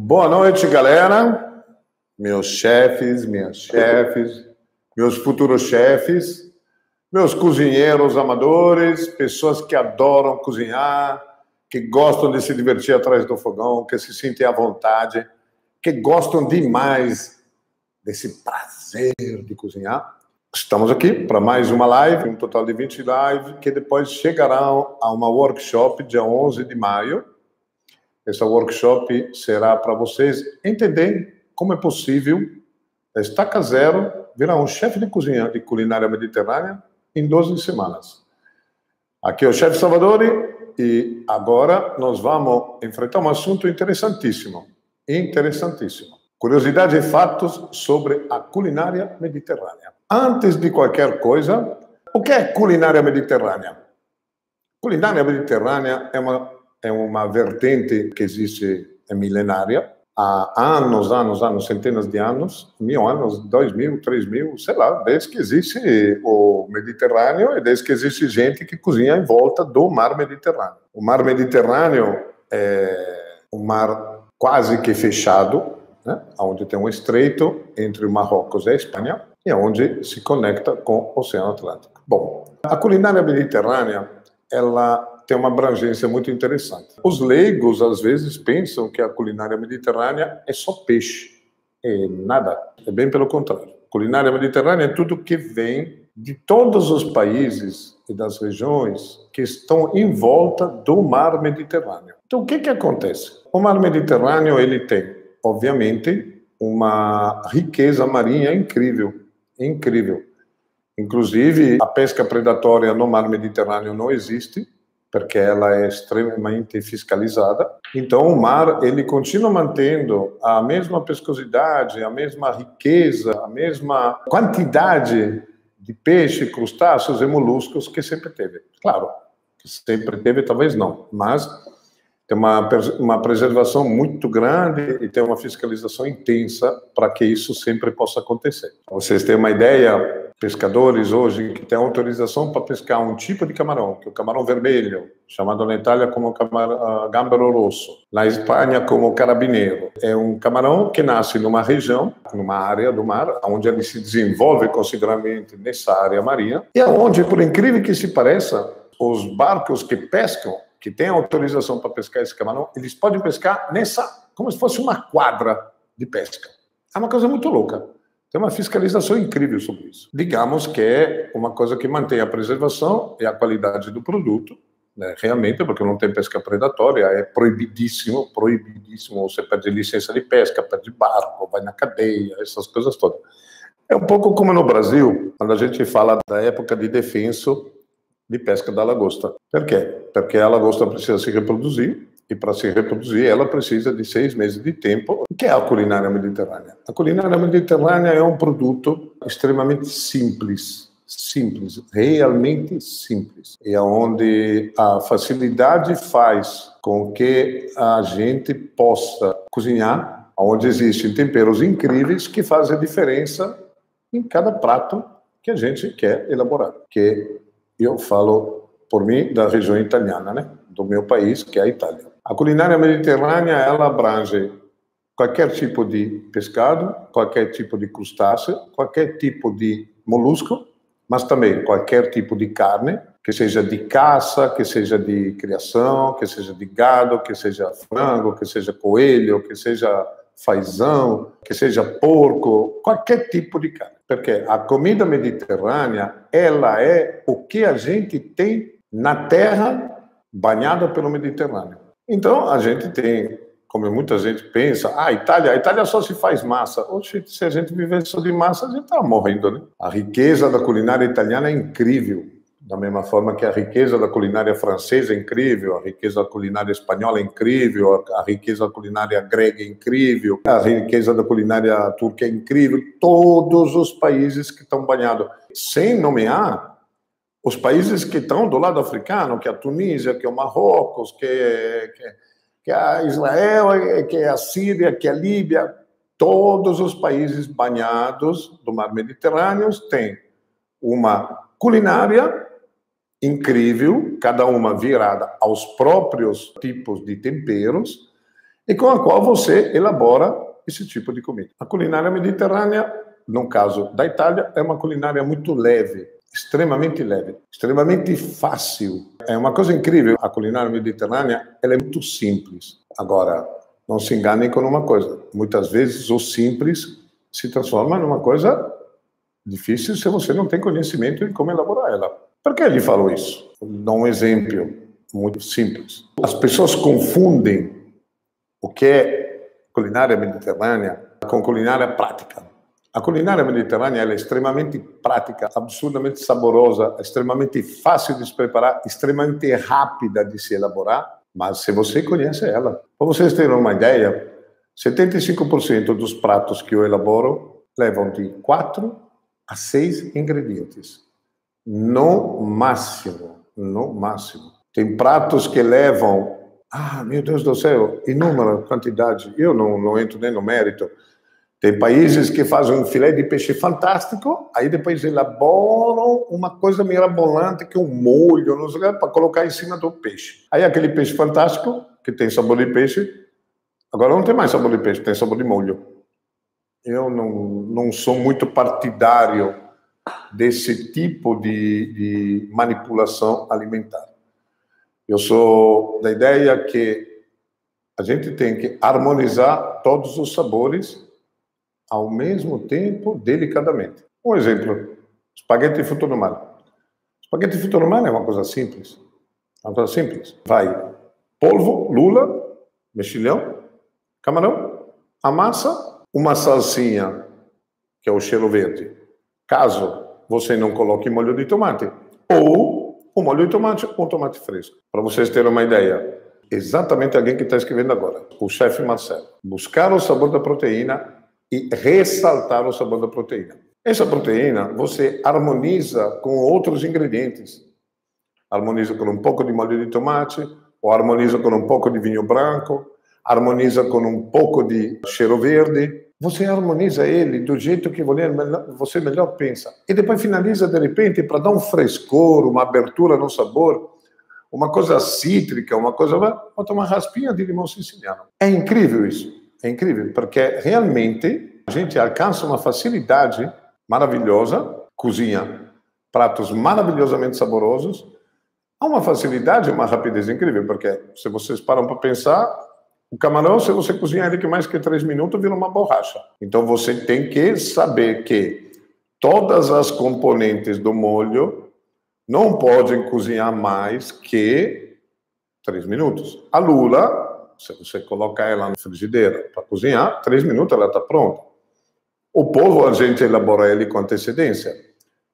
Boa noite, galera. Meus chefes, minhas chefes, meus futuros chefes, meus cozinheiros amadores, pessoas que adoram cozinhar, que gostam de se divertir atrás do fogão, que se sentem à vontade, que gostam demais desse prazer de cozinhar. Estamos aqui para mais uma live, um total de 20 lives, que depois chegarão a uma workshop dia 11 de maio. Essa workshop será para vocês entenderem como é possível, da estaca zero, virar um chefe de cozinha de culinária mediterrânea em 12 semanas. Aqui é o chefe Salvadori e agora nós vamos enfrentar um assunto interessantíssimo. Interessantíssimo. Curiosidades e fatos sobre a culinária mediterrânea. Antes de qualquer coisa, o que é culinária mediterrânea? Culinária mediterrânea é uma vertente que existe, é milenária, há anos, centenas de anos, 1000 anos, 2000, 3000, sei lá, desde que existe o Mediterrâneo e desde que existe gente que cozinha em volta do mar Mediterrâneo. O mar Mediterrâneo é um mar quase que fechado, né, onde tem um estreito entre o Marrocos e a Espanha, e onde se conecta com o Oceano Atlântico. Bom, a culinária mediterrânea, ela tem uma abrangência muito interessante. Os leigos, às vezes, pensam que a culinária mediterrânea é só peixe. É nada. É bem pelo contrário. A culinária mediterrânea é tudo que vem de todos os países e das regiões que estão em volta do mar Mediterrâneo. Então, o que acontece? O mar Mediterrâneo, ele tem, obviamente, uma riqueza marinha incrível. Incrível. Inclusive, a pesca predatória no mar Mediterrâneo não existe, porque ela é extremamente fiscalizada. Então, o mar, ele continua mantendo a mesma pescosidade, a mesma riqueza, a mesma quantidade de peixe, crustáceos e moluscos que sempre teve. Claro, que sempre teve, talvez não, mas tem uma preservação muito grande e tem uma fiscalização intensa para que isso sempre possa acontecer. Vocês têm uma ideia, pescadores hoje que têm autorização para pescar um tipo de camarão, que é o camarão vermelho, chamado na Itália como gambero rosso, na Espanha como carabineiro. É um camarão que nasce numa região, numa área do mar, onde ele se desenvolve consideravelmente nessa área marinha, e onde, por incrível que se pareça, os barcos que pescam, que têm autorização para pescar esse camarão, eles podem pescar como se fosse uma quadra de pesca. É uma coisa muito louca. Tem uma fiscalização incrível sobre isso. Digamos que é uma coisa que mantém a preservação e a qualidade do produto, né, realmente, porque não tem pesca predatória, é proibidíssimo, você perde licença de pesca, perde barco, vai na cadeia, essas coisas todas. É um pouco como no Brasil, quando a gente fala da época de defenso de pesca da lagosta. Por quê? Porque a lagosta precisa se reproduzir, e para se reproduzir ela precisa de 6 meses de tempo. O que é a culinária mediterrânea? A culinária mediterrânea é um produto extremamente simples, realmente simples. E onde a facilidade faz com que a gente possa cozinhar, onde existem temperos incríveis que fazem a diferença em cada prato que a gente quer elaborar. Que eu falo, por mim, da região italiana, né? Do meu país, que é a Itália. A culinária mediterrânea, ela abrange qualquer tipo de pescado, qualquer tipo de crustáceo, qualquer tipo de molusco, mas também qualquer tipo de carne, que seja de caça, que seja de criação, que seja de gado, que seja frango, que seja coelho, que seja fazão, que seja porco, qualquer tipo de carne. Porque a comida mediterrânea, ela é o que a gente tem na terra banhada pelo Mediterrâneo. Então, a gente tem, como muita gente pensa, a Itália só se faz massa. Oxe, se a gente vivesse só de massa, a gente estava morrendo, né? A riqueza da culinária italiana é incrível. Da mesma forma que a riqueza da culinária francesa é incrível, a riqueza da culinária espanhola é incrível, a riqueza da culinária grega é incrível, a riqueza da culinária turca é incrível, todos os países que estão banhados, sem nomear os países que estão do lado africano, que é a Tunísia, que é o Marrocos, que é a Israel, que é a Síria, que é a Líbia, todos os países banhados do mar Mediterrâneo têm uma culinária incrível, cada uma virada aos próprios tipos de temperos, e com a qual você elabora esse tipo de comida. A culinária mediterrânea, no caso da Itália, é uma culinária muito leve, extremamente fácil. É uma coisa incrível. A culinária mediterrânea, ela é muito simples. Agora, não se enganem com uma coisa. Muitas vezes o simples se transforma numa coisa difícil se você não tem conhecimento de como elaborar ela. Por que ele falou isso? Vou dar um exemplo muito simples. As pessoas confundem o que é culinária mediterrânea com culinária prática. A culinária mediterrânea ela é extremamente prática, absurdamente saborosa, extremamente fácil de se preparar, extremamente rápida de se elaborar, mas se você conhece ela. Para vocês terem uma ideia, 75% dos pratos que eu elaboro levam de 4 a 6 ingredientes. No máximo. Tem pratos que levam, meu Deus do céu, inúmera quantidade. Eu não entro nem no mérito. Tem países que fazem um filé de peixe fantástico, aí depois elaboram uma coisa mirabolante, que é um molho, não sei o que, para colocar em cima do peixe. Aí aquele peixe fantástico, que tem sabor de peixe, agora não tem mais sabor de peixe, tem sabor de molho. Eu não sou muito partidário desse tipo de manipulação alimentar. Eu sou da ideia que a gente tem que harmonizar todos os sabores ao mesmo tempo, delicadamente. Um exemplo, espaguete fruto do mar. Espaguete fruto do mar é uma coisa simples. Vai polvo, lula, mexilhão, camarão, a massa, uma salsinha, que é o cheiro verde. Caso você não coloque molho de tomate, ou o molho de tomate ou tomate fresco. Para vocês terem uma ideia, exatamente alguém que está escrevendo agora, o chefe Marcelo. Buscar o sabor da proteína e ressaltar o sabor da proteína. Essa proteína você harmoniza com outros ingredientes. Harmoniza com um pouco de molho de tomate, ou harmoniza com um pouco de vinho branco, harmoniza com um pouco de cheiro verde. Você harmoniza ele do jeito que você melhor pensa. E depois finaliza, de repente, para dar um frescor, uma abertura no sabor, uma coisa cítrica, uma coisa... Bota uma raspinha de limão siciliano. É incrível isso. É incrível, porque realmente a gente alcança uma facilidade maravilhosa, cozinha pratos maravilhosamente saborosos, há uma facilidade e uma rapidez incrível, porque se vocês param para pensar, o camarão, se você cozinhar ele que mais que 3 minutos, vira uma borracha. Então você tem que saber que todas as componentes do molho não podem cozinhar mais que 3 minutos. A lula, se você colocar ela na frigideira para cozinhar, 3 minutos ela está pronta. O polvo a gente elabora ele com antecedência.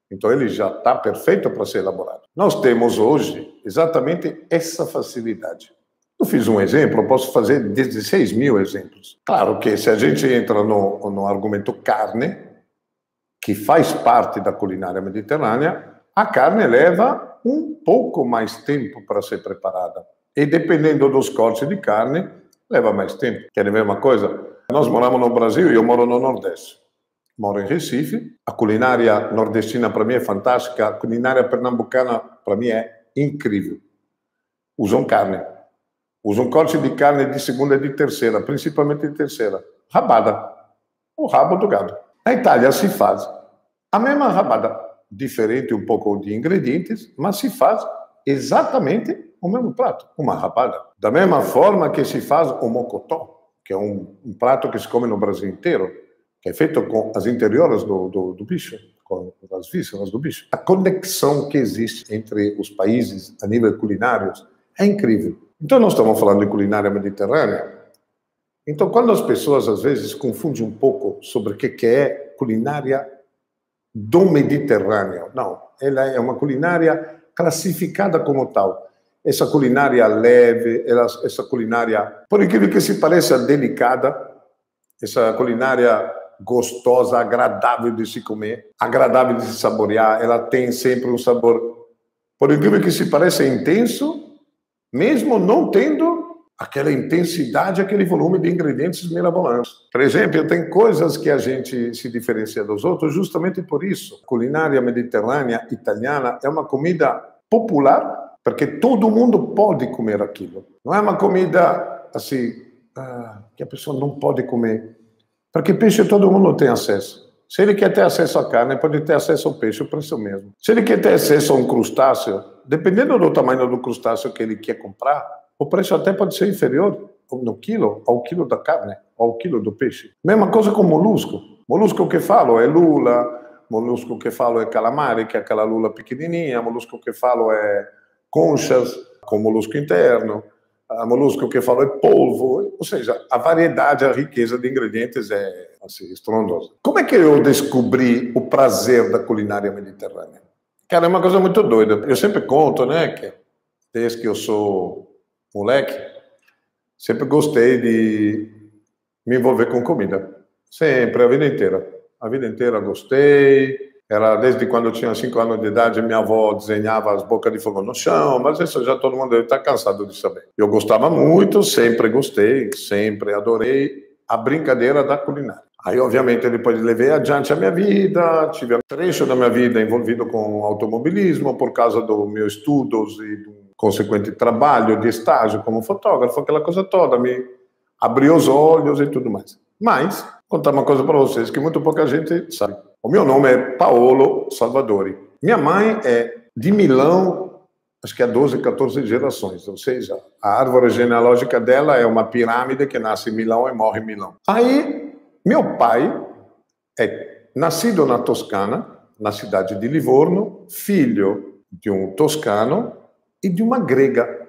Então ele já está perfeito para ser elaborado. Nós temos hoje exatamente essa facilidade. Eu fiz um exemplo, eu posso fazer 16 mil exemplos. Claro que se a gente entra no argumento carne, que faz parte da culinária mediterrânea, a carne leva um pouco mais tempo para ser preparada. E dependendo dos cortes de carne, leva mais tempo. Querem ver uma coisa? Nós moramos no Brasil e eu moro no Nordeste. Moro em Recife. A culinária nordestina para mim é fantástica. A culinária pernambucana para mim é incrível. Usam carne. Usam corte de carne de segunda e de terceira, principalmente de terceira. Rabada. O rabo do gado. Na Itália se faz a mesma rabada, diferente um pouco de ingredientes, mas se faz exatamente o mesmo prato, uma rabada. Da mesma forma que se faz o mocotó, que é um prato que se come no Brasil inteiro, que é feito com as interioras do bicho, com as vísceras do bicho. A conexão que existe entre os países a nível culinário é incrível. Então, nós estamos falando de culinária mediterrânea. Então, quando as pessoas, às vezes, confundem um pouco sobre o que é culinária do Mediterrâneo, não, ela é uma culinária classificada como tal. Essa culinária leve, essa culinária, por incrível que se pareça, delicada, essa culinária gostosa, agradável de se comer, agradável de se saborear, ela tem sempre um sabor, por incrível que se pareça, intenso, mesmo não tendo aquela intensidade, aquele volume de ingredientes mirabolantes. Por exemplo, tem coisas que a gente se diferencia dos outros justamente por isso. A culinária mediterrânea italiana é uma comida popular, porque todo mundo pode comer aquilo. Não é uma comida assim que a pessoa não pode comer. Porque peixe todo mundo tem acesso. Se ele quer ter acesso à carne, pode ter acesso ao peixe, o preço é o mesmo. Se ele quer ter acesso a um crustáceo, dependendo do tamanho do crustáceo que ele quer comprar, o preço até pode ser inferior no quilo ao quilo da carne, ao quilo do peixe. Mesma coisa com molusco. Molusco que falo é lula, molusco que falo é calamari, que é aquela lula pequenininha, molusco que falo é conchas, com molusco interno, molusco que falo é polvo, ou seja, a variedade, a riqueza de ingredientes é assim, estrondosa. Como é que eu descobri o prazer da culinária mediterrânea? Cara, é uma coisa muito doida. Eu sempre conto, né, que desde que eu sou moleque, sempre gostei de me envolver com comida. Sempre, a vida inteira. A vida inteira gostei. Era desde quando eu tinha 5 anos de idade, minha avó desenhava as bocas de fogo no chão, mas isso já todo mundo deve estar cansado de saber. Eu gostava muito, sempre gostei, sempre adorei a brincadeira da culinária. Aí, obviamente, depois levei adiante a minha vida, tive um trecho da minha vida envolvido com automobilismo por causa dos meus estudos e do consequente trabalho de estágio como fotógrafo, aquela coisa toda, me abriu os olhos e tudo mais. Mas, vou contar uma coisa para vocês que muito pouca gente sabe. O meu nome é Paolo Salvadori. Minha mãe é de Milão, acho que há 12, 14 gerações, ou seja, a árvore genealógica dela é uma pirâmide que nasce em Milão e morre em Milão. Aí, meu pai é nascido na Toscana, na cidade de Livorno, filho de um toscano e de uma grega. Pra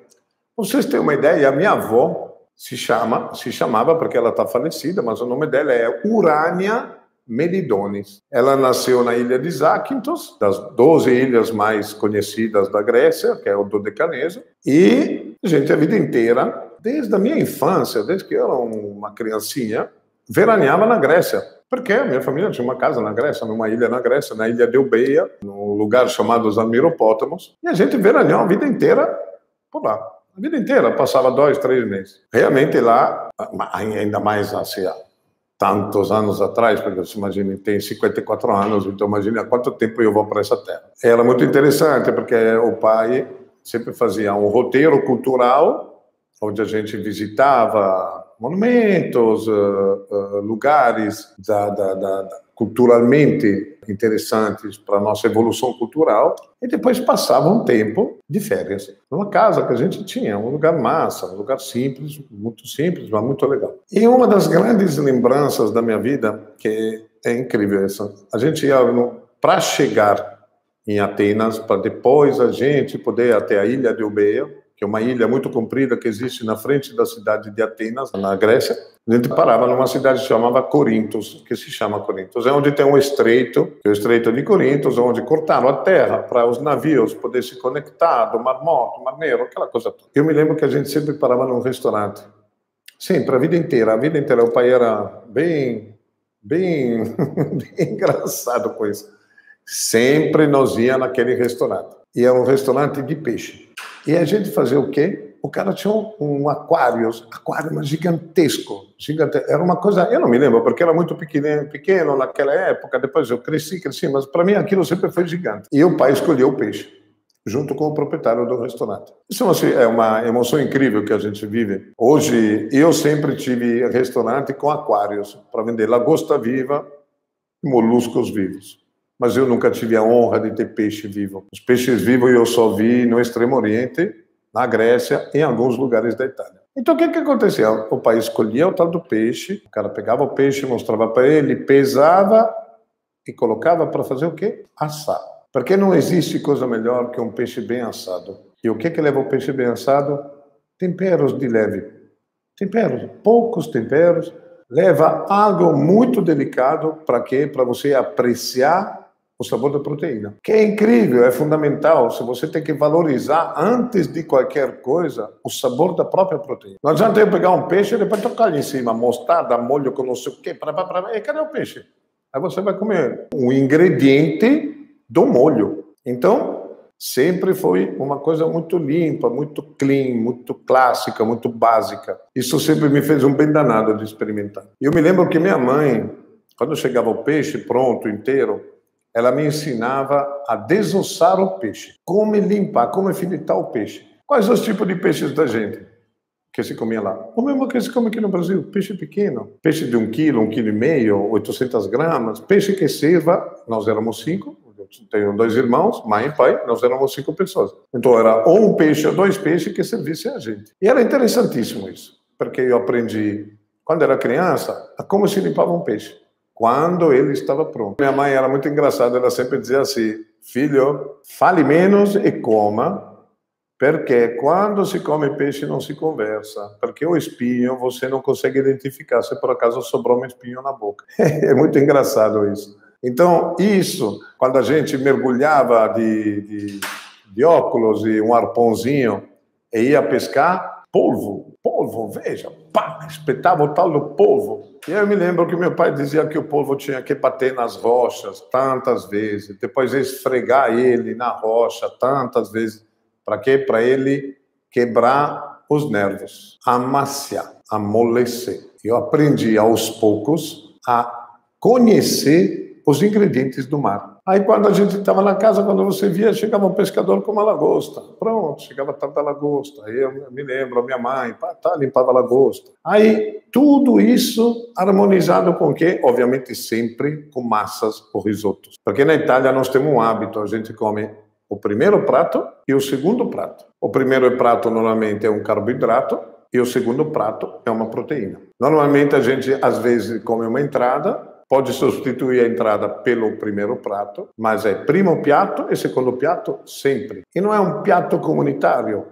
vocês terem uma ideia, a minha avó se chamava, porque ela está falecida, mas o nome dela é Urânia Meridones. Ela nasceu na ilha de Zakynthos, das 12 ilhas mais conhecidas da Grécia, que é o Dodecaneso, e, gente, a vida inteira, desde a minha infância, desde que eu era uma criancinha, veraneava na Grécia. Porque a minha família tinha uma casa na Grécia, numa ilha na Grécia, na ilha de Eubeia, num lugar chamado os Almiropótamos, e a gente veraneou a vida inteira por lá. A vida inteira, passava 2, 3 meses. Realmente lá, ainda mais assim, há tantos anos atrás, porque você imagina, tem 54 anos, então imagina há quanto tempo eu vou para essa terra. Era muito interessante, porque o pai sempre fazia um roteiro cultural, onde a gente visitava monumentos, lugares culturalmente interessantes para a nossa evolução cultural, e depois passava um tempo de férias numa casa que a gente tinha, um lugar massa, um lugar simples, mas muito legal. E uma das grandes lembranças da minha vida, que é incrível essa, a gente ia para chegar em Atenas, para depois a gente poder ir até a ilha de Eubeia, que é uma ilha muito comprida que existe na frente da cidade de Atenas, na Grécia. A gente parava numa cidade que se chamava Corintos, que se chama Corintos. É onde tem um estreito, que é o Estreito de Corintos, onde cortaram a terra para os navios poderem se conectar do Mar Morto, Mar Negro, aquela coisa toda. Eu me lembro que a gente sempre parava num restaurante. Sempre, a vida inteira. A vida inteira. O pai era bem bem engraçado com isso. Sempre nós ia naquele restaurante. E era um restaurante de peixe. E a gente fazia o quê? O cara tinha um aquário mas gigantesco. Era uma coisa, eu não me lembro, porque era muito pequeno naquela época. Depois eu cresci, mas para mim aquilo sempre foi gigante. E o pai escolheu o peixe, junto com o proprietário do restaurante. Isso é uma emoção incrível que a gente vive. Hoje, eu sempre tive restaurante com aquários para vender lagosta viva e moluscos vivos. Mas eu nunca tive a honra de ter peixe vivo. Os peixes vivos eu só vi no Extremo Oriente, na Grécia e em alguns lugares da Itália. Então, o que acontecia? O pai escolhia o tal do peixe, o cara pegava o peixe, mostrava para ele, pesava e colocava para fazer o quê? Assar. Porque não existe coisa melhor que um peixe bem assado. E o que leva o peixe bem assado? Temperos de leve. Temperos, poucos temperos. Leva algo muito delicado para quê? Para você apreciar o sabor da proteína. Que é incrível, é fundamental. Se você tem que valorizar, antes de qualquer coisa, o sabor da própria proteína. Não adianta eu pegar um peixe e depois tocar ali em cima, mostarda, molho com não sei o quê, e cadê o peixe? Aí você vai comer um ingrediente do molho. Então, sempre foi uma coisa muito limpa, muito clean, muito clássica, muito básica. Isso sempre me fez um bem danado de experimentar. E eu me lembro que minha mãe, quando chegava o peixe pronto, inteiro, ela me ensinava a desossar o peixe. Como limpar, como filetar o peixe. Quais os tipos de peixes da gente? que se comia lá. O mesmo que se come aqui no Brasil, peixe pequeno. Peixe de 1 quilo, 1,5 quilo, 800 gramas. Peixe que sirva, nós éramos 5, eu tenho 2 irmãos, mãe e pai, nós éramos 5 pessoas. Então era ou 1 peixe ou 2 peixes que servissem a gente. E era interessantíssimo isso, porque eu aprendi, quando era criança, a como se limpava um peixe, quando ele estava pronto. Minha mãe era muito engraçada, ela sempre dizia assim, filho, fale menos e coma, porque quando se come peixe não se conversa, porque o espinho você não consegue identificar se por acaso sobrou um espinho na boca. É muito engraçado isso. Então, isso, quando a gente mergulhava de óculos e um arpãozinho e ia pescar, polvo, veja, pá, espetava o tal do polvo. E eu me lembro que meu pai dizia que o polvo tinha que bater nas rochas tantas vezes, depois esfregar ele na rocha tantas vezes. Para quê? Para ele quebrar os nervos, amaciar, amolecer. Eu aprendi aos poucos a conhecer os ingredientes do mar. Aí quando a gente estava na casa, quando você via, chegava um pescador com uma lagosta. Pronto, chegava tanta lagosta. Aí eu me lembro, a minha mãe, limpava a lagosta. Aí tudo isso harmonizado com o quê? Obviamente sempre com massas ou risotos. Porque na Itália nós temos um hábito, a gente come o primeiro prato e o segundo prato. O primeiro prato normalmente é um carboidrato e o segundo prato é uma proteína. Normalmente a gente às vezes come uma entrada, pode substituir a entrada pelo primeiro prato, mas é primo piatto e segundo piatto sempre. E não é um piatto comunitário,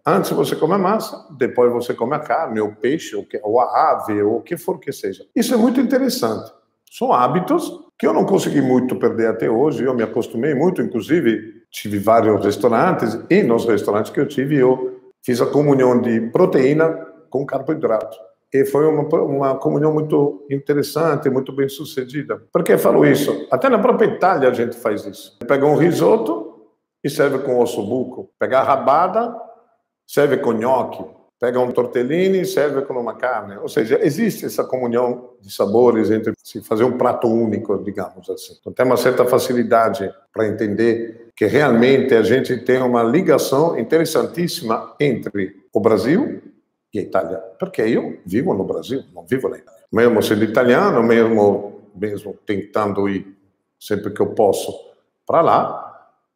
antes você come a massa, depois você come a carne, ou peixe, ou a ave, ou o que for que seja. Isso é muito interessante. São hábitos que eu não consegui muito perder até hoje, eu me acostumei muito, inclusive tive vários restaurantes, e nos restaurantes que eu tive, eu fiz a comunhão de proteína com carboidrato. E foi uma comunhão muito interessante, muito bem sucedida. Por que eu falo isso? Até na própria Itália a gente faz isso. Pega um risoto e serve com ossobuco. Pega a rabada, serve com gnocchi. Pega um tortellini e serve com uma carne. Ou seja, existe essa comunhão de sabores entre se fazer um prato único, digamos assim. Então tem uma certa facilidade para entender que realmente a gente tem uma ligação interessantíssima entre o Brasil e a Itália. Porque eu vivo no Brasil, não vivo na Itália. Mesmo sendo italiano, mesmo tentando ir sempre que eu posso para lá,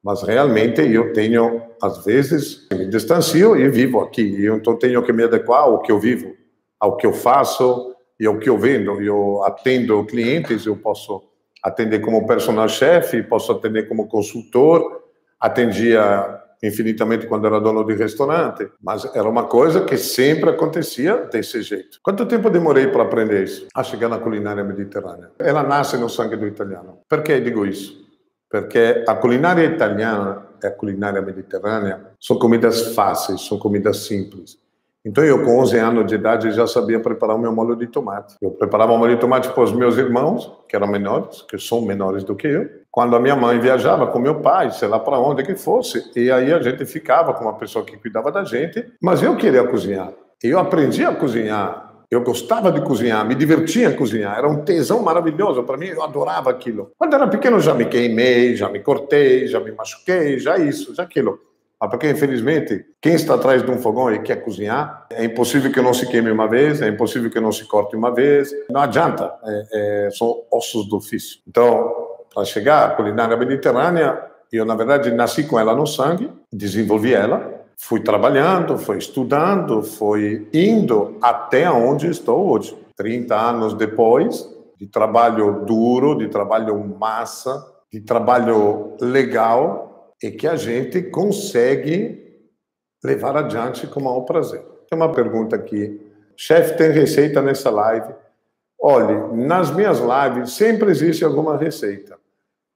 mas realmente eu tenho, às vezes, me distancio e vivo aqui. Eu então tenho que me adequar ao que eu vivo, ao que eu faço e ao que eu vendo. Eu atendo clientes, eu posso atender como personal chef, posso atender como consultor, atendia infinitamente quando era dono de restaurante, mas era uma coisa que sempre acontecia desse jeito. Quanto tempo demorei para aprender isso? A chegar na culinária mediterrânea. Ela nasce no sangue do italiano. Por que digo isso? Porque a culinária italiana e a culinária mediterrânea são comidas fáceis, são comidas simples. Então eu, com 11 anos de idade, já sabia preparar o meu molho de tomate. Eu preparava o molho de tomate para os meus irmãos, que eram menores, que são menores do que eu. Quando a minha mãe viajava com meu pai, sei lá para onde que fosse, e aí a gente ficava com uma pessoa que cuidava da gente, mas eu queria cozinhar. Eu aprendi a cozinhar. Eu gostava de cozinhar, me divertia em cozinhar, era um tesão maravilhoso para mim, eu adorava aquilo. Quando era pequeno já me queimei, já me cortei, já me machuquei, já isso, já aquilo. Mas porque, infelizmente, quem está atrás de um fogão e quer cozinhar, é impossível que não se queime uma vez, é impossível que não se corte uma vez, não adianta, são ossos do ofício. Então, para chegar à culinária mediterrânea, eu, na verdade, nasci com ela no sangue, desenvolvi ela, fui trabalhando, fui estudando, fui indo até onde estou hoje. 30 anos depois de trabalho duro, de trabalho massa, de trabalho legal, e que a gente consegue levar adiante com o maior prazer. Tem uma pergunta aqui. Chefe, tem receita nessa live? Olha, nas minhas lives sempre existe alguma receita.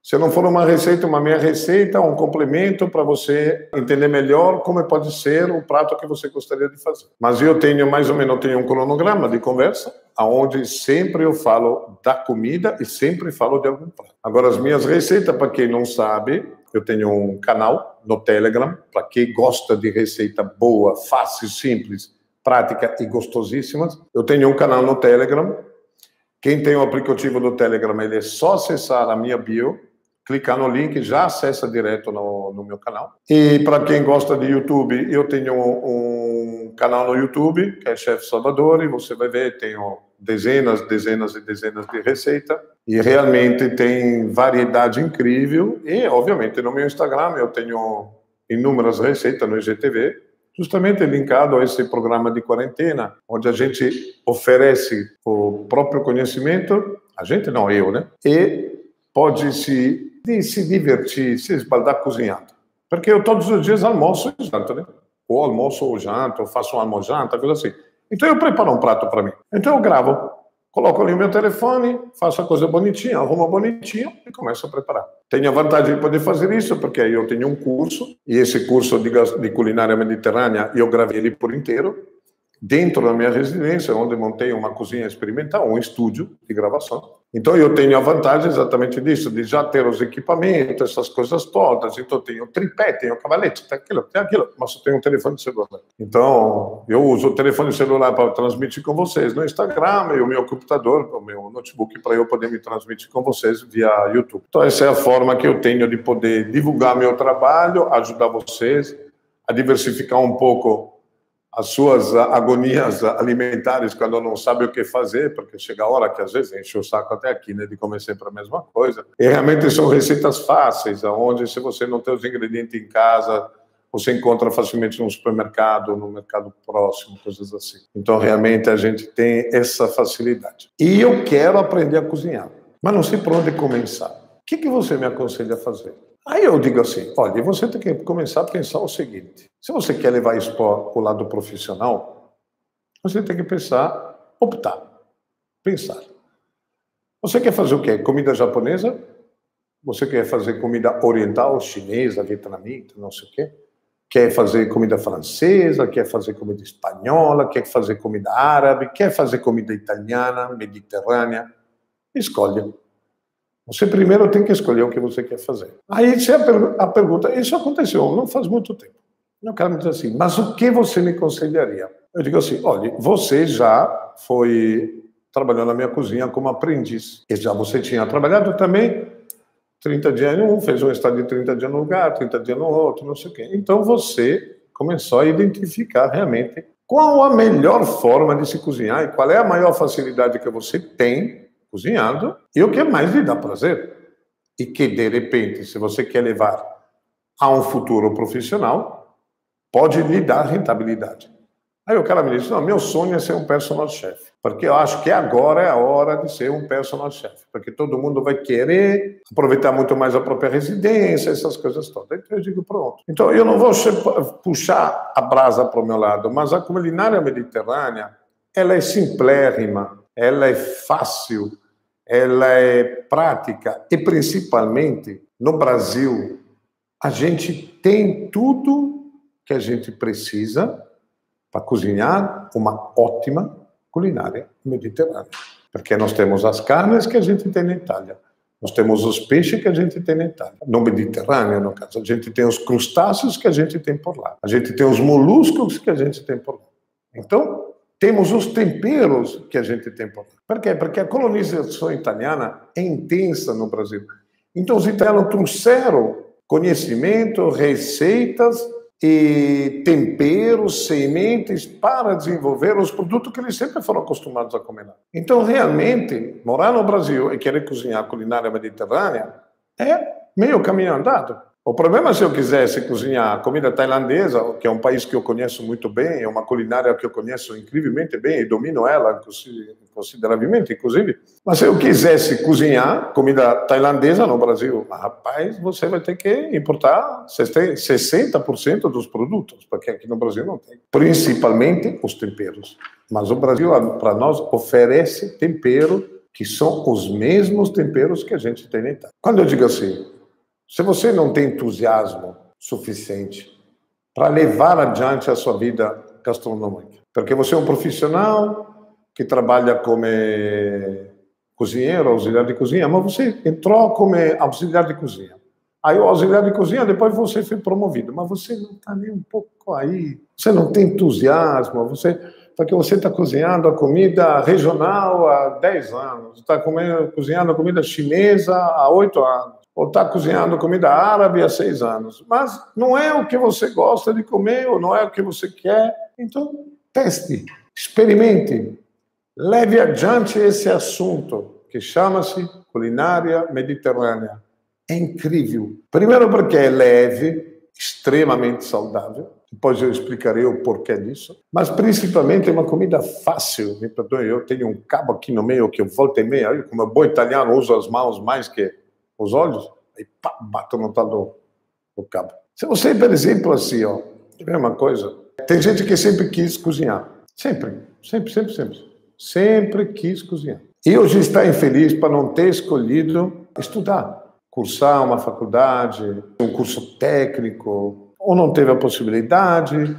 Se não for uma receita, uma minha receita, um complemento para você entender melhor como pode ser o prato que você gostaria de fazer. Mas eu tenho mais ou menos um cronograma de conversa, onde sempre eu falo da comida e sempre falo de algum prato. Agora, as minhas receitas, para quem não sabe, eu tenho um canal no Telegram, para quem gosta de receita boa, fácil, simples, prática e gostosíssimas. Eu tenho um canal no Telegram. Quem tem o aplicativo do Telegram, ele é só acessar a minha bio, clicar no link, já acessa direto no meu canal. E para quem gosta de YouTube, eu tenho um canal no YouTube, que é Chefe Salvador, e você vai ver, tenho dezenas e dezenas de receitas, e realmente tem variedade incrível. E, obviamente, no meu Instagram eu tenho inúmeras receitas no IGTV, justamente linkado a esse programa de quarentena, onde a gente oferece o próprio conhecimento, a gente não, eu, né? E pode se divertir, se esbaldar cozinhando. Porque eu todos os dias almoço e janto, né? Ou almoço ou janto, ou faço um almojanta, coisa assim. Então eu preparo um prato para mim. Então eu gravo, coloco ali o meu telefone, faço a coisa bonitinha, arrumo bonitinho e começo a preparar. Tenho a vantagem de poder fazer isso, porque aí eu tenho um curso, e esse curso de culinária mediterrânea, eu gravei ele por inteiro, dentro da minha residência, onde montei uma cozinha experimental, um estúdio de gravação. Então, eu tenho a vantagem exatamente disso, de já ter os equipamentos, essas coisas todas. Então, tenho tripé, tenho cavalete, tem aquilo, mas eu tenho um telefone celular. Então, eu uso o telefone celular para transmitir com vocês no Instagram e o meu computador, o meu notebook, para eu poder me transmitir com vocês via YouTube. Então, essa é a forma que eu tenho de poder divulgar meu trabalho, ajudar vocês a diversificar um pouco as suas agonias alimentares quando não sabe o que fazer, porque chega a hora que às vezes enche o saco até aqui, né, de comer sempre a mesma coisa. E realmente são receitas fáceis, onde se você não tem os ingredientes em casa, você encontra facilmente no supermercado, no mercado próximo, coisas assim. Então realmente a gente tem essa facilidade. E eu quero aprender a cozinhar, mas não sei por onde começar. O que você me aconselha a fazer? Aí eu digo assim, olha, você tem que começar a pensar o seguinte, se você quer levar isso para o lado profissional, você tem que pensar. Você quer fazer o quê? Comida japonesa? Você quer fazer comida oriental, chinesa, vietnamita, não sei o quê? Quer fazer comida francesa? Quer fazer comida espanhola? Quer fazer comida árabe? Quer fazer comida italiana, mediterrânea? Escolha. Você primeiro tem que escolher o que você quer fazer. Aí a pergunta, isso aconteceu não faz muito tempo. O cara me diz assim, mas o que você me aconselharia? Eu digo assim, olha, você já trabalhou na minha cozinha como aprendiz. E já você tinha trabalhado também 30 dias em um, fez um estágio de 30 dias no lugar, 30 dias no outro, não sei o quê. Então você começou a identificar realmente qual a melhor forma de se cozinhar e qual é a maior facilidade que você tem cozinhando, e o que mais lhe dá prazer. E que, de repente, se você quer levar a um futuro profissional, pode lhe dar rentabilidade. Aí o cara me disse, não, meu sonho é ser um personal chef, porque eu acho que agora é a hora de ser um personal chef, porque todo mundo vai querer aproveitar muito mais a própria residência, essas coisas todas. Então eu digo, pronto. Então eu não vou puxar a brasa para o meu lado, mas a culinária mediterrânea, ela é simplérrima, ela é fácil, ela é prática e, principalmente, no Brasil, a gente tem tudo que a gente precisa para cozinhar uma ótima culinária mediterrânea. Porque nós temos as carnes que a gente tem na Itália, nós temos os peixes que a gente tem na Itália, no Mediterrâneo, no caso, a gente tem os crustáceos que a gente tem por lá, a gente tem os moluscos que a gente tem por lá. Então, temos os temperos que a gente tem por lá. Por quê? Porque a colonização italiana é intensa no Brasil. Então, os italianos trouxeram conhecimento, receitas e temperos, sementes para desenvolver os produtos que eles sempre foram acostumados a comer. Então, realmente, morar no Brasil e querer cozinhar culinária mediterrânea é meio caminho andado. O problema é se eu quisesse cozinhar comida tailandesa, que é um país que eu conheço muito bem, é uma culinária que eu conheço incrivelmente bem e domino ela consideravelmente, inclusive. Mas se eu quisesse cozinhar comida tailandesa no Brasil, rapaz, você vai ter que importar 60% dos produtos, porque aqui no Brasil não tem. Principalmente os temperos. Mas o Brasil, para nós, oferece tempero que são os mesmos temperos que a gente tem na Itália. Quando eu digo assim, se você não tem entusiasmo suficiente para levar adiante a sua vida gastronômica, porque você é um profissional que trabalha como cozinheiro, auxiliar de cozinha, mas você entrou como auxiliar de cozinha. Aí o auxiliar de cozinha, depois você foi promovido, mas você não está nem um pouco aí, você não tem entusiasmo, porque você está cozinhando a comida regional há 10 anos, está cozinhando a comida chinesa há 8 anos. ou está cozinhando comida árabe há 6 anos, mas não é o que você gosta de comer, ou não é o que você quer, então teste, experimente, leve adiante esse assunto, que chama-se culinária mediterrânea. É incrível. Primeiro porque é leve, extremamente saudável. Depois eu explicarei o porquê disso. Mas principalmente é uma comida fácil. Me perdoe, eu tenho um cabo aqui no meio que eu volta e meia, eu, como bom italiano, uso as mãos mais que os olhos, aí pá, bato no tal do cabo. Se você, por exemplo, assim, ó, é uma coisa. Tem gente que sempre quis cozinhar. Sempre quis cozinhar. E hoje está infeliz para não ter escolhido estudar. Cursar uma faculdade, um curso técnico, ou não teve a possibilidade,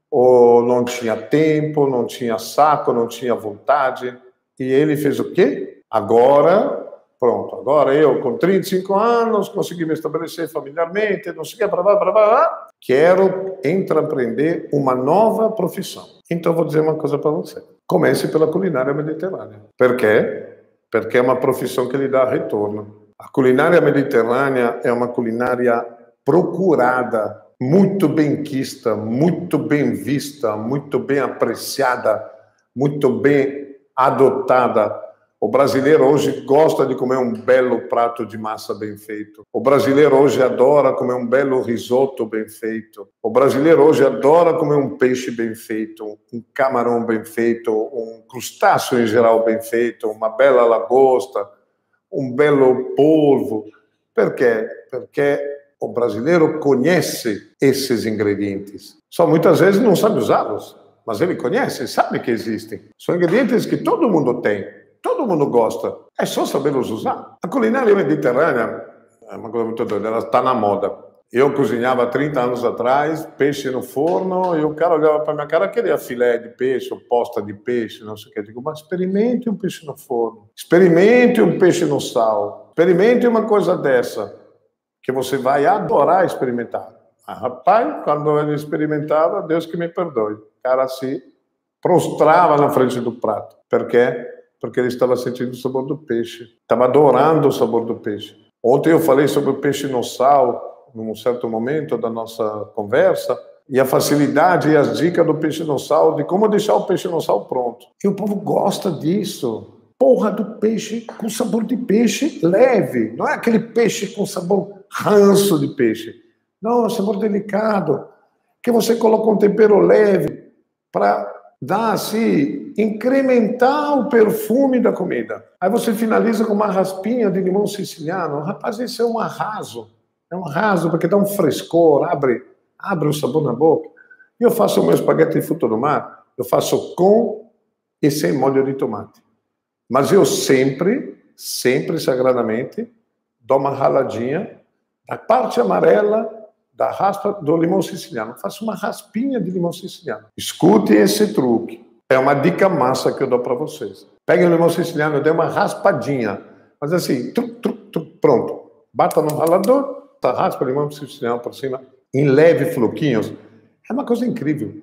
ou não tinha tempo, não tinha saco, não tinha vontade. E ele fez o quê? Agora, pronto, agora eu, com 35 anos, consegui me estabelecer familiarmente, não sei o que, blá, blá, blá, blá, quero empreender uma nova profissão. Então, vou dizer uma coisa para você. Comece pela culinária mediterrânea. Por quê? Porque é uma profissão que lhe dá retorno. A culinária mediterrânea é uma culinária procurada, muito bem quista, muito bem vista, muito bem apreciada, muito bem adotada. O brasileiro hoje gosta de comer um belo prato de massa bem feito. O brasileiro hoje adora comer um belo risoto bem feito. O brasileiro hoje adora comer um peixe bem feito, um camarão bem feito, um crustáceo em geral bem feito, uma bela lagosta, um belo polvo. Por quê? Porque o brasileiro conhece esses ingredientes. Só muitas vezes não sabe usá-los, mas ele conhece, sabe que existem. São ingredientes que todo mundo tem, todo mundo gosta. É só sabê-los usar. A culinária mediterrânea é uma coisa muito doida, ela está na moda. Eu cozinhava 30 anos atrás, peixe no forno, e o cara olhava para minha cara, queria filé de peixe, ou posta de peixe, não sei o que. Eu digo, mas experimente um peixe no forno, experimente um peixe no sal, experimente uma coisa dessa, que você vai adorar experimentar. Ah, rapaz, quando ele experimentava, Deus que me perdoe, o cara se prostrava na frente do prato. Por quê? Porque ele estava sentindo o sabor do peixe, estava adorando o sabor do peixe. Ontem eu falei sobre o peixe no sal, num certo momento da nossa conversa, e a facilidade e as dicas do peixe no sal, de como deixar o peixe no sal pronto. E o povo gosta disso. Porra do peixe com sabor de peixe leve. Não é aquele peixe com sabor ranço de peixe. Não, é sabor delicado. Que você coloca um tempero leve para dar, assim, incrementar o perfume da comida. Aí você finaliza com uma raspinha de limão siciliano. Rapaz, isso é um arraso. É um arraso, porque dá um frescor, abre o sabor na boca. E eu faço o meu espaguete de fruto do mar, eu faço com e sem molho de tomate. Mas eu sempre sagradamente, dou uma raladinha da parte amarela da raspa do limão siciliano. Faço uma raspinha de limão siciliano. Escute esse truque. É uma dica massa que eu dou para vocês. Pegue o limão siciliano, dê uma raspadinha. Mas assim, pronto. Bata no ralador, raspa o limão siciliano por cima, em leve floquinhos. É uma coisa incrível.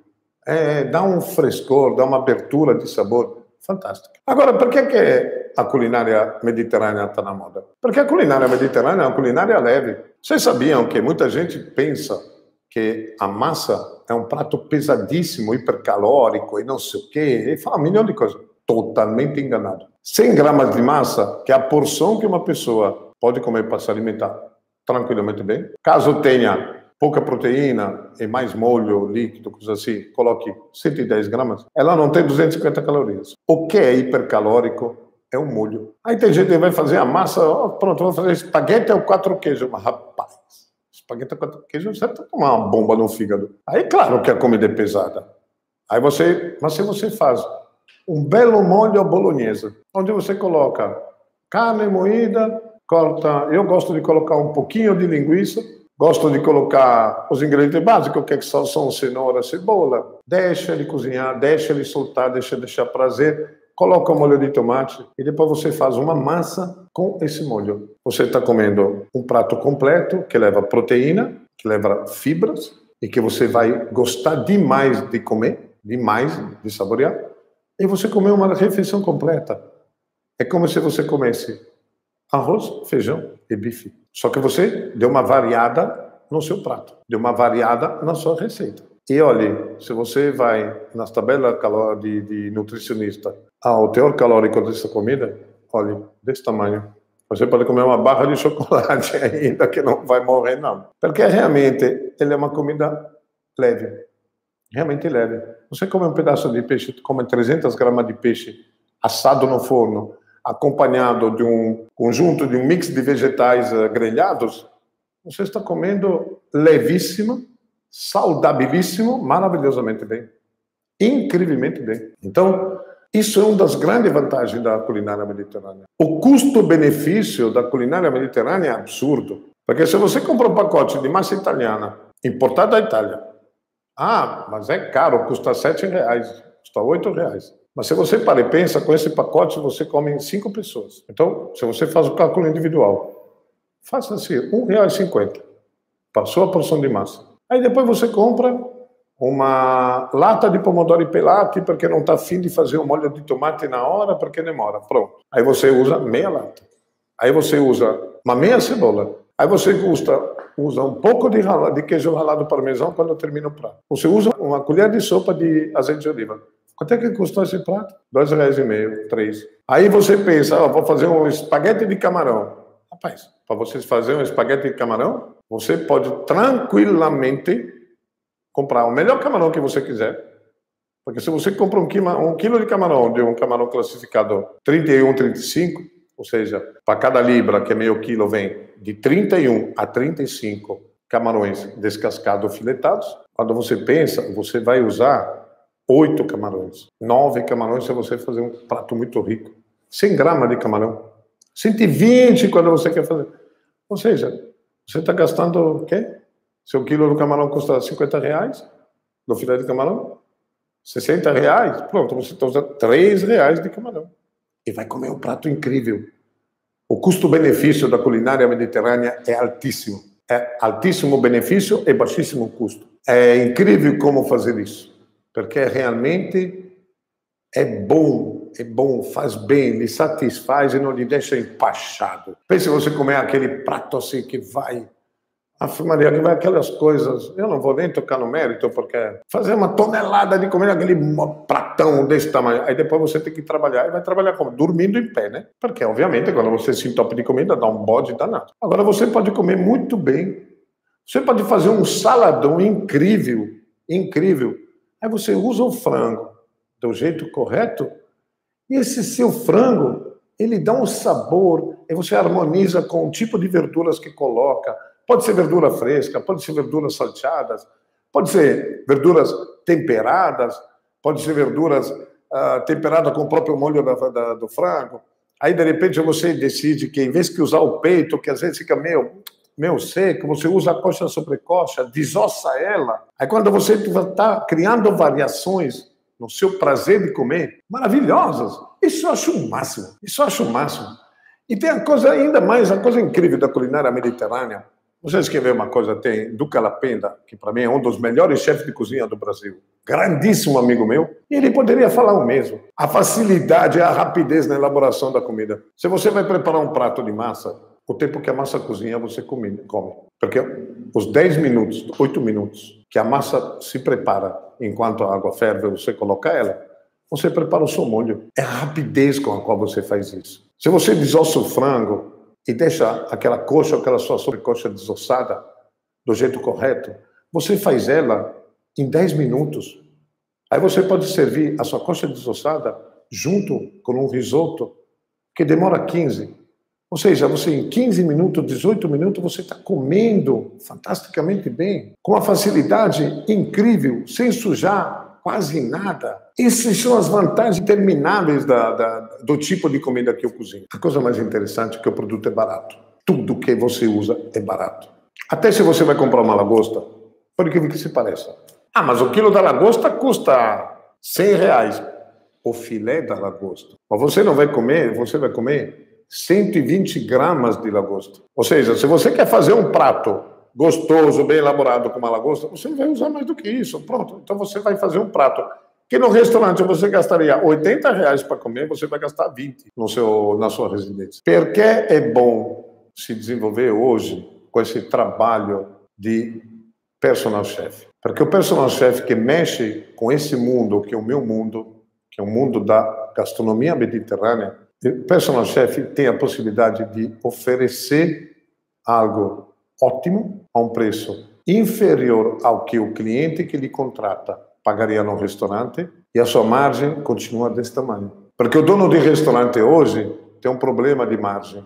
Dá um frescor, dá uma abertura de sabor fantástico. Agora, por que a culinária mediterrânea está na moda? Porque a culinária mediterrânea é uma culinária leve. Vocês sabiam que muita gente pensa que a massa é um prato pesadíssimo, hipercalórico e não sei o quê, e fala um milhão de coisas. Totalmente enganado. 100 gramas de massa, que é a porção que uma pessoa pode comer para se alimentar tranquilamente bem. Caso tenha pouca proteína e mais molho líquido, coisa assim, coloque 110 gramas. Ela não tem 250 calorias. O que é hipercalórico é o molho. Aí tem gente que vai fazer a massa, pronto, vou fazer espaguete ao 4 queijos. Mas, rapaz, espaguete ao 4 queijos, você vai tomar uma bomba no fígado. Aí, claro que a comida é pesada. Mas se você faz um belo molho à bolonhesa, onde você coloca carne moída, eu gosto de colocar um pouquinho de linguiça, gosto de colocar os ingredientes básicos, que são cenoura, cebola, deixa ele cozinhar, deixa ele soltar, deixar prazer, coloca o molho de tomate e depois você faz uma massa com esse molho. Você está comendo um prato completo que leva proteína, que leva fibras e que você vai gostar demais de comer, demais de saborear, e você comeu uma refeição completa. É como se você comesse arroz, feijão e bife. Só que você deu uma variada no seu prato, deu uma variada na sua receita. E olha, se você vai nas tabelas de nutricionista, o teor calórico dessa comida, olha, desse tamanho. Você pode comer uma barra de chocolate ainda que não vai morrer, não. Porque realmente ele é uma comida leve. Realmente leve. Você come um pedaço de peixe, come 300 gramas de peixe assado no forno, acompanhado de um conjunto, de um mix de vegetais grelhados, você está comendo levíssimo, saudabilíssimo, maravilhosamente bem. Incrivelmente bem. Então, isso é uma das grandes vantagens da culinária mediterrânea. O custo-benefício da culinária mediterrânea é absurdo. Porque se você compra um pacote de massa italiana, importada da Itália, mas é caro, custa R$7, custa R$8. Mas se você para e pensa, com esse pacote você come em 5 pessoas. Então, se você faz o cálculo individual, faça assim, R$1,50. Passou a porção de massa. Aí depois você compra uma lata de pomodoro pelati, porque não está afim de fazer um molho de tomate na hora, porque demora. Pronto. Aí você usa meia lata. Aí você usa uma meia cebola. Aí você usa um pouco de queijo ralado parmesão quando termina o prato. Você usa uma colher de sopa de azeite de oliva. Quanto é que custou esse prato? R$2,50, R$3. Aí você pensa, vou fazer um espaguete de camarão. Rapaz, para você fazer um espaguete de camarão, você pode tranquilamente comprar o melhor camarão que você quiser. Porque se você compra um quilo de camarão, de um camarão classificado 31, 35, ou seja, para cada libra, que é meio quilo, vem de 31 a 35 camarões descascados filetados. Quando você pensa, você vai usar 8 camarões, 9 camarões se você fazer um prato muito rico. 100 gramas de camarão. 120 quando você quer fazer. Ou seja, você está gastando o quê? Seu quilo do camarão custa R$50, do filé de camarão, R$60, pronto, você está usando R$3 de camarão. E vai comer um prato incrível. O custo-benefício da culinária mediterrânea é altíssimo. É altíssimo benefício e baixíssimo custo. É incrível como fazer isso. Porque realmente é bom, faz bem, lhe satisfaz e não lhe deixa empachado. Pense você comer aquele prato assim que vai... Maria, que vai aquelas coisas... Eu não vou nem tocar no mérito, porque fazer uma tonelada de comida, aquele pratão desse tamanho, aí depois você tem que trabalhar, e vai trabalhar como? Dormindo em pé, né? Porque, obviamente, quando você se entope de comida, dá um bode danado. Agora, você pode comer muito bem. Você pode fazer um saladão incrível, incrível. Aí você usa o frango do jeito correto, e esse seu frango, ele dá um sabor, e você harmoniza com o tipo de verduras que coloca. Pode ser verdura fresca, pode ser verduras salteadas, pode ser verduras temperadas, pode ser verduras temperadas com o próprio molho do frango. Aí, de repente, você decide que, em vez de usar o peito, que às vezes fica meio seco, você usa a coxa sobre coxa, desossa ela. Aí, quando você está criando variações no seu prazer de comer, maravilhosas, isso eu acho o máximo. Isso eu acho o máximo. E tem a coisa ainda mais, a coisa incrível da culinária mediterrânea. Vocês querem ver uma coisa? Tem Duca Lapenda, que para mim é um dos melhores chefes de cozinha do Brasil. Grandíssimo amigo meu. E ele poderia falar o mesmo. A facilidade e a rapidez na elaboração da comida. Se você vai preparar um prato de massa, o tempo que a massa cozinha, você come. Porque os 10 minutos, 8 minutos que a massa se prepara enquanto a água ferve, você coloca ela, você prepara o seu molho. É a rapidez com a qual você faz isso. Se você desossa o frango e deixa aquela coxa, aquela sua sobrecoxa desossada do jeito correto, você faz ela em 10 minutos. Aí você pode servir a sua coxa desossada junto com um risoto que demora 15. Ou seja, você em 15 minutos, 18 minutos, você está comendo fantasticamente bem, com uma facilidade incrível, sem sujar quase nada. Essas são as vantagens intermináveis do tipo de comida que eu cozinho. A coisa mais interessante é que o produto é barato. Tudo que você usa é barato. Até se você vai comprar uma lagosta, por incrível que se pareça. Mas o quilo da lagosta custa R$100. O filé da lagosta. Mas você não vai comer, você vai comer 120 gramas de lagosta. Ou seja, se você quer fazer um prato gostoso, bem elaborado com uma lagosta, você não vai usar mais do que isso. Pronto. Então você vai fazer um prato que no restaurante você gastaria R$80 para comer, você vai gastar 20 na sua residência. Porque é bom. se desenvolver hoje com esse trabalho de personal chef. Porque o personal chef que mexe com esse mundo, que é o meu mundo, que é o mundo da gastronomia mediterrânea, o personal chef tem a possibilidade de oferecer algo ótimo a um preço inferior ao que o cliente que lhe contrata pagaria no restaurante, e a sua margem continua desse tamanho. Porque o dono de restaurante hoje tem um problema de margem,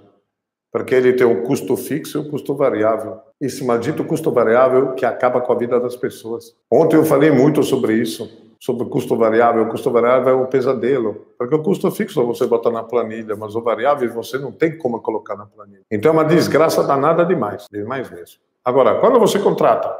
porque ele tem o custo fixo e o custo variável. Esse maldito custo variável que acaba com a vida das pessoas. Ontem eu falei muito sobre isso, sobre o custo variável. O custo variável é um pesadelo, porque o custo fixo você bota na planilha, mas o variável você não tem como colocar na planilha. Então é uma desgraça danada demais mesmo. Agora, quando você contrata,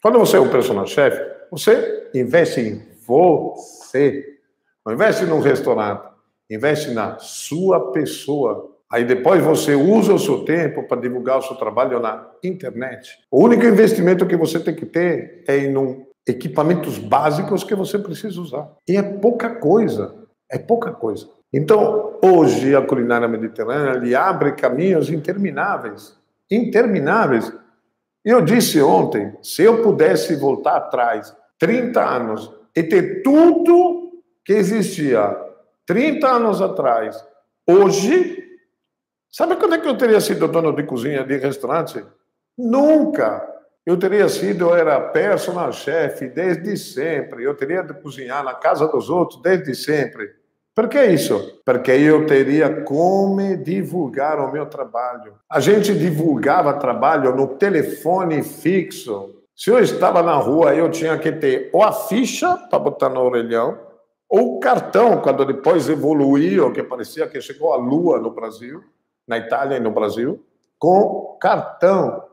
quando você é um personal chef, você investe em você. Não investe num restaurante, investe na sua pessoa. Aí depois você usa o seu tempo para divulgar o seu trabalho na internet. O único investimento que você tem que ter é em equipamentos básicos que você precisa usar. E é pouca coisa. É pouca coisa. Então, hoje, a culinária mediterrânea lhe abre caminhos intermináveis. Intermináveis. Eu disse ontem, se eu pudesse voltar atrás 30 anos e ter tudo que existia 30 anos atrás, hoje, sabe quando é que eu teria sido dono de cozinha de restaurante? Nunca! Eu era personal chef desde sempre, eu teria de cozinhar na casa dos outros desde sempre. Por que isso? Porque eu teria como divulgar o meu trabalho. A gente divulgava trabalho no telefone fixo. Se eu estava na rua, eu tinha que ter ou a ficha para botar no orelhão, ou o cartão, quando depois evoluiu, que parecia que chegou a lua no Brasil, na Itália e no Brasil, com cartão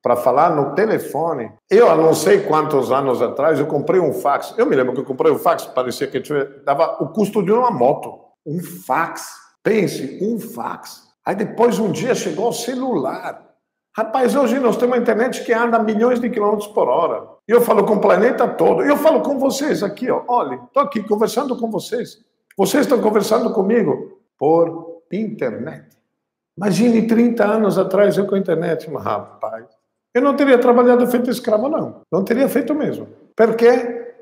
para falar no telefone. Eu, há não sei quantos anos atrás, eu comprei um fax. Eu me lembro que eu comprei um fax, parecia que dava o custo de uma moto. Um fax. Pense, um fax. Aí depois, um dia, chegou o celular. Rapaz, hoje nós temos uma internet que anda a milhões de quilômetros por hora. E eu falo com o planeta todo. Eu falo com vocês aqui, ó. Olha, estou aqui conversando com vocês. Vocês estão conversando comigo por internet. Imagine 30 anos atrás eu com a internet. Mas, rapaz, eu não teria trabalhado feito escravo, não. Não teria feito mesmo. Por quê?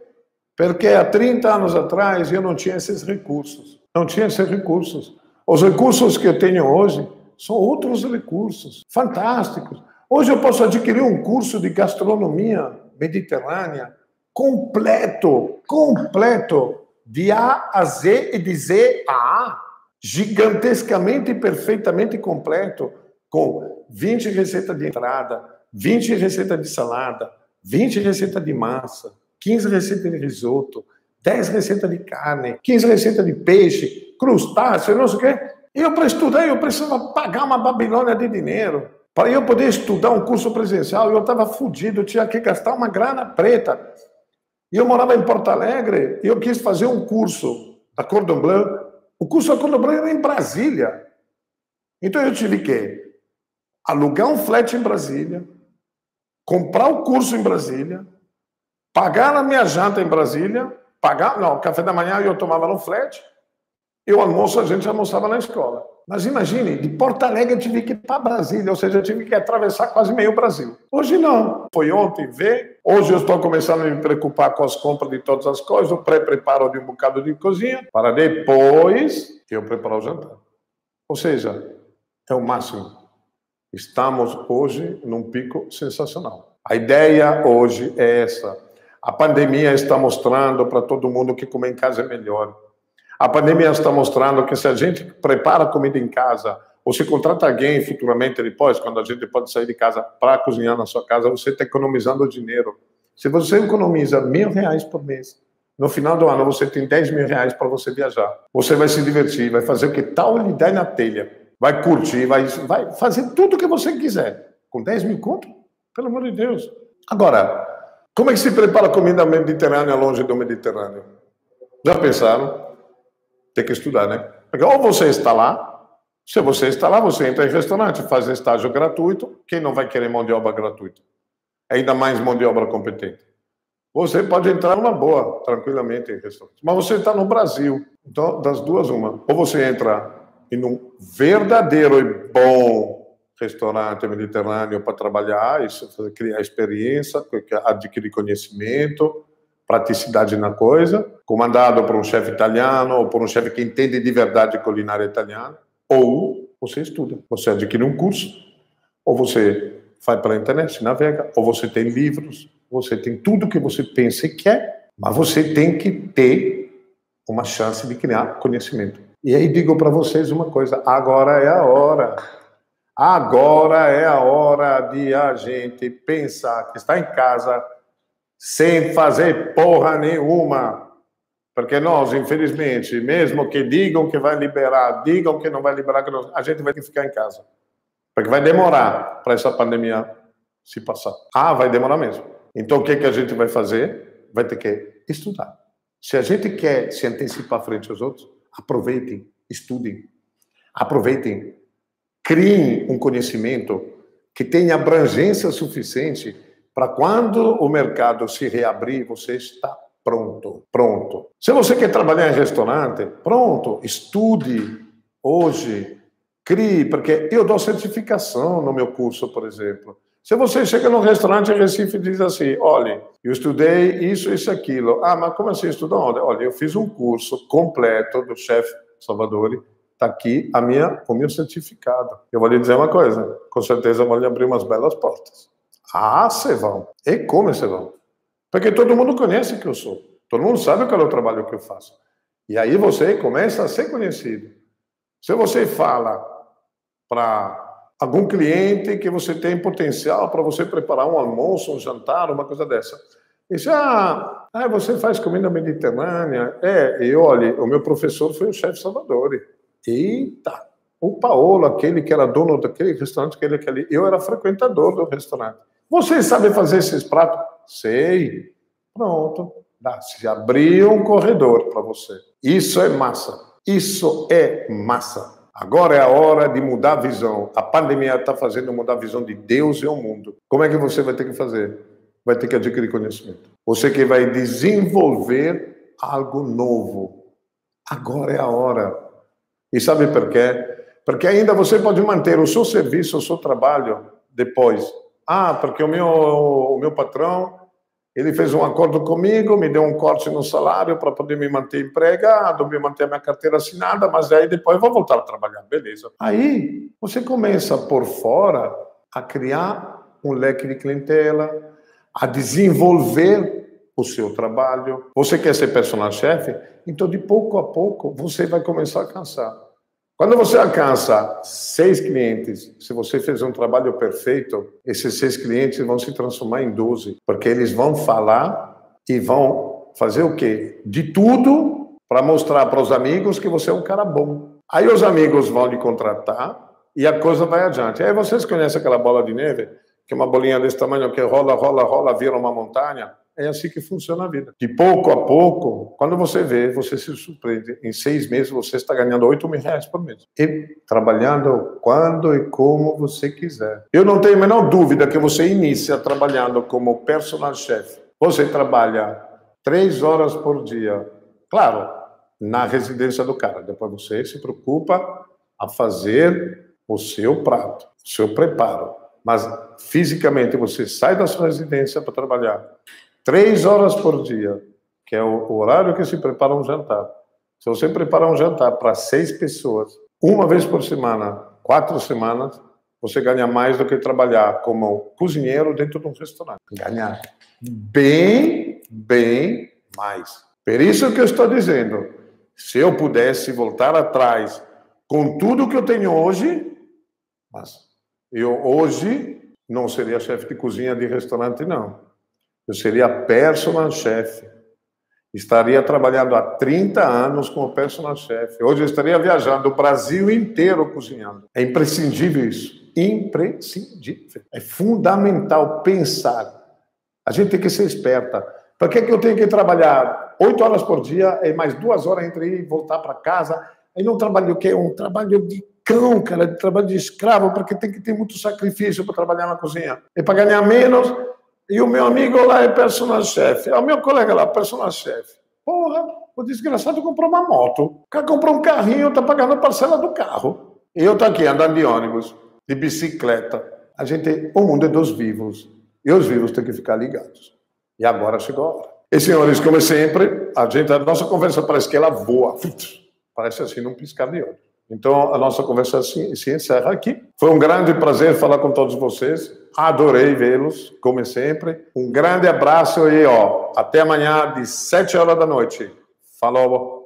Porque há 30 anos atrás eu não tinha esses recursos. Não tinha esses recursos. Os recursos que eu tenho hoje são outros recursos fantásticos. Hoje eu posso adquirir um curso de gastronomia mediterrânea completo, de A a Z e de Z a A, gigantescamente e perfeitamente completo, com 20 receitas de entrada, 20 receitas de salada, 20 receitas de massa, 15 receitas de risoto, 10 receitas de carne, 15 receitas de peixe, crustáceo, não sei o quê. E eu, para estudar, eu precisava pagar uma Babilônia de dinheiro. Para eu poder estudar um curso presencial, eu estava fodido, eu tinha que gastar uma grana preta. E eu morava em Porto Alegre, e eu quis fazer um curso da Cordon Bleu. O curso da Cordon Bleu era em Brasília. Então eu tive que alugar um flat em Brasília, comprar o curso em Brasília, pagar a minha janta em Brasília, o café da manhã eu tomava no flat, e o almoço a gente almoçava na escola. Mas imagine, de Porto Alegre eu tive que ir para Brasília, ou seja, eu tive que atravessar quase meio Brasil. Hoje não. Foi ontem, hoje eu estou começando a me preocupar com as compras de todas as coisas, o pré-preparo de um bocado de cozinha, para depois eu preparar o jantar. Ou seja, é o máximo. Estamos hoje num pico sensacional. A ideia hoje é essa. A pandemia está mostrando para todo mundo que comer em casa é melhor. A pandemia está mostrando que se a gente prepara comida em casa, ou se contrata alguém futuramente depois, quando a gente pode sair de casa para cozinhar na sua casa, você está economizando dinheiro. Se você economiza R$1.000 por mês, no final do ano você tem R$10.000 para você viajar. Você vai se divertir, vai fazer o que tal lhe der na telha. Vai curtir, vai fazer tudo o que você quiser. Com 10 mil conto? Pelo amor de Deus. Agora, como é que se prepara comida mediterrânea longe do Mediterrâneo? Já pensaram? Tem que estudar, né? Porque ou você está lá, se você está lá, você entra em restaurante, faz estágio gratuito. Quem não vai querer mão de obra gratuita? Ainda mais mão de obra competente. Você pode entrar numa boa, tranquilamente, em restaurante. Mas você está no Brasil. Então, das duas, uma. Ou você entra em um verdadeiro e bom restaurante mediterrâneo para trabalhar, isso, criar experiência, adquirir conhecimento, praticidade na coisa, comandado por um chefe italiano ou por um chefe que entende de verdade culinária italiana, ou você estuda, você adquire um curso, ou você vai para a internet, navega, ou você tem livros, você tem tudo que você pensa e quer, mas você tem que ter uma chance de criar conhecimento. E aí digo para vocês uma coisa, agora é a hora. Agora é a hora de a gente pensar que está em casa sem fazer porra nenhuma. Porque nós, infelizmente, mesmo que digam que vai liberar, digam que não vai liberar, a gente vai ter que ficar em casa. Porque vai demorar para essa pandemia se passar. Vai demorar mesmo. Então, o que a gente vai fazer? Vai ter que estudar. Se a gente quer se antecipar frente aos outros, aproveitem, estudem. Aproveitem, criem um conhecimento que tenha abrangência suficiente para quando o mercado se reabrir, você está pronto. Pronto. Se você quer trabalhar em restaurante, pronto, estude hoje, crie, porque eu dou certificação no meu curso, por exemplo. Se você chega num restaurante em Recife e diz assim, olha, eu estudei isso, isso, aquilo. Mas como assim estudou onde? Olha, eu fiz um curso completo do chefe Salvadori, está aqui o meu certificado. Eu vou lhe dizer uma coisa, com certeza vou lhe abrir umas belas portas. Vocês vão. E como vocês vão? Porque todo mundo conhece o que eu sou. Todo mundo sabe qual é o trabalho que eu faço. E aí você começa a ser conhecido. Se você fala para algum cliente que você tem potencial para você preparar um almoço, um jantar, uma coisa dessa. E diz, você faz comida mediterrânea? Olha, o meu professor foi o chefe Salvadori. Eita! O Paolo, aquele que era dono daquele restaurante, eu era frequentador do restaurante. Você sabe fazer esses pratos? Sei. Pronto. Se abriu um corredor para você. Isso é massa. Isso é massa. Agora é a hora de mudar a visão. A pandemia está fazendo mudar a visão de Deus e o mundo. Como é que você vai ter que fazer? Vai ter que adquirir conhecimento. Você que vai desenvolver algo novo. Agora é a hora. E sabe por quê? Porque ainda você pode manter o seu serviço, o seu trabalho depois. Porque o meu patrão, ele fez um acordo comigo, me deu um corte no salário para poder me manter empregado, me manter a minha carteira assinada, mas aí depois eu vou voltar a trabalhar, beleza. Aí você começa por fora a criar um leque de clientela, a desenvolver o seu trabalho. Você quer ser personal chefe? Então, de pouco a pouco, você vai começar a alcançar. Quando você alcança 6 clientes, se você fez um trabalho perfeito, esses 6 clientes vão se transformar em 12, porque eles vão falar e vão fazer o quê? De tudo para mostrar para os amigos que você é um cara bom. Aí os amigos vão lhe contratar e a coisa vai adiante. Aí vocês conhecem aquela bola de neve, que é uma bolinha desse tamanho que rola, rola, rola, vira uma montanha? É assim que funciona a vida. De pouco a pouco, quando você vê, você se surpreende. Em 6 meses, você está ganhando R$8.000 por mês. E trabalhando quando e como você quiser. Eu não tenho a menor dúvida que você inicia trabalhando como personal chef. Você trabalha 3 horas por dia. Claro, na residência do cara. Depois você se preocupa a fazer o seu prato, o seu preparo. Mas, fisicamente, você sai da sua residência para trabalhar 3 horas por dia, que é o horário que se prepara um jantar. Se você preparar um jantar para 6 pessoas, uma vez por semana, 4 semanas, você ganha mais do que trabalhar como cozinheiro dentro de um restaurante. Ganhar bem, bem mais. Por isso que eu estou dizendo, se eu pudesse voltar atrás com tudo que eu tenho hoje, mas eu hoje não seria chefe de cozinha de restaurante, não. Eu seria personal chef. Estaria trabalhando há 30 anos como personal chef. Hoje eu estaria viajando o Brasil inteiro cozinhando. É imprescindível isso. Imprescindível. É fundamental pensar. A gente tem que ser esperta. Para que eu tenho que trabalhar 8 horas por dia e mais 2 horas entre ir e voltar para casa? Aí não trabalho o quê? Um trabalho de cão, cara, de trabalho de escravo, porque tem que ter muito sacrifício para trabalhar na cozinha. E para ganhar menos... E o meu amigo lá é personal chef. O meu colega lá, personal chef. Porra, o desgraçado comprou uma moto. O cara comprou um carrinho, tá pagando a parcela do carro. E eu tô aqui andando de ônibus. de bicicleta. O mundo é dos vivos. E os vivos têm que ficar ligados. E agora chegou a hora. E, senhores, como sempre, a nossa conversa parece que ela voa. Parece assim, num piscar de olho. Então, a nossa conversa se encerra aqui. Foi um grande prazer falar com todos vocês. Adorei vê-los, como sempre. Um grande abraço e, até amanhã, de 7 horas da noite. Falou!